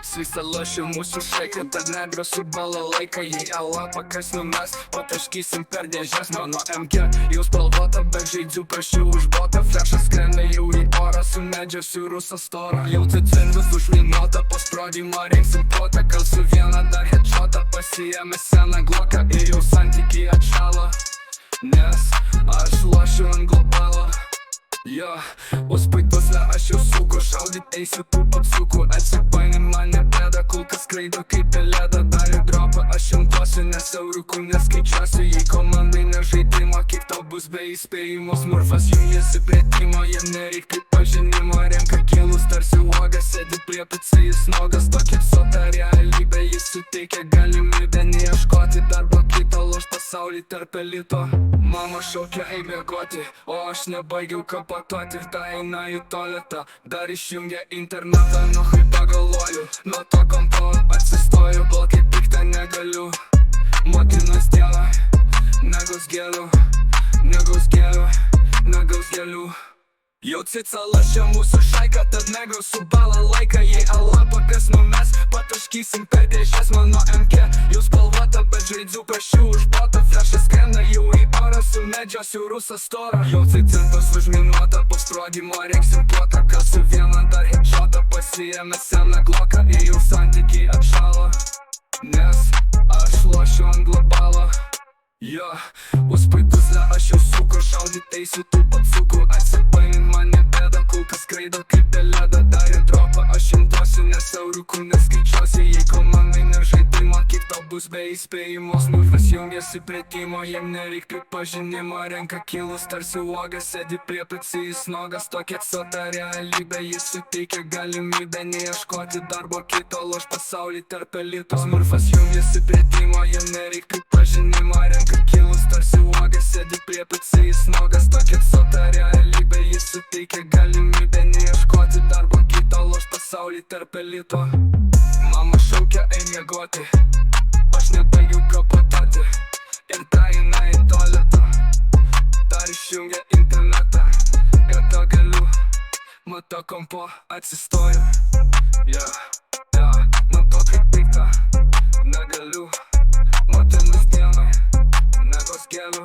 Svisa lošia mūsų šaikai, tad negras su balalaika. Jei alapą kas numes, pataškysim per dėžes. Mano MG jau spalvota, bet žaidžiu prašiau už botą. Flešas skrenda jau į orą, sumedžiosiu rusą storą. Jau cicindus užlinuota, po sprogimo reiksim potą. Kalsiu vieną dar headshotą, pasiėmė seną gloką. Ir jau santykiai atšalo, nes aš lošiu ant globalo. Uspaitusle aš jau suku, šaudyt eisiu tų papsukų. Atsipaini mane bėda, kulkas skraido kaip pelėda. Darė dropą, aš jumtuosiu, nes eurukų neskaičiuosiu. Jei komandai nežaidimo, kiek tau bus be įspėjimo. Smurfas jungiasi prie timo, jiem nereik pripažinimo. Renka kilus tarsi uogas, sėdi prie PC jis nogas. Tokia sota realybė, jis suteikia galimybę neieškoti darbo kito, loš pasaulį tarp elito. Mama šaukia ei miegoti, o aš nebaigiau kapatuoti. Ta eina į tualetą, dar išjungia internetą. Nuhai pagalvoju, nuo to kompo atsistoju. Blokai piktą negaliu, motinos dieva. Negaus gėlių, negaus gėlių, negaus gėlių. Jau cica lašia mūsų šaika, tad negaus su balalaika. Jei alapą kas numes, pataškysim per dėžes. Mano MK jau spalvota, bet žaidžiu prašiau už botą. Flešas skrenda jau į orą, sumedžiosiu rusą storą. Jau cicintus užminuota, po sprogimo reiksim potą. Kalsiu vieną dar headshotą, pasiėmė seną gloką. Ir jau santykiai atšalo, nes aš lošiu ant globalo. Uspaitusle aš jau suku, šaudyt eisiu tų papsukų. Atsipainin mane bėda, kulkas skraido kaip pelėda. Darė dropą, aš jumtuosiu, nes eurukų neskaičiuosiu. Jei komandai nežaidimo, kiek tau bus be įspėjimo. Smurfas jungiasi prie timo, jiem nereik pripažinimo. Renka kilus tarsi uogas, sėdi prie PC jis nogas. Tokia sota realybė, jis suteikia galimybę neieškoti darbo kito, loš pasaulį tarp elito. Smurfas jungiasi prie timo, jiem nereik pripažinimo. Renka kilus tarsi uogas, sėdi prie PC jis nogas. Tokia sota realybė, jis suteikia galimybę neieškoti darbo kito, loš pasaulį tarp elito. Mama šaukia ei miegoti, aš nebaigiau kapatuoti. Ir ta eina į tualetą, dar išjungia internetą. Ir to galiu, mato kompo atsistoju. Mato kaip pikta, negaliu. Motinos dienai, negaus gėlių.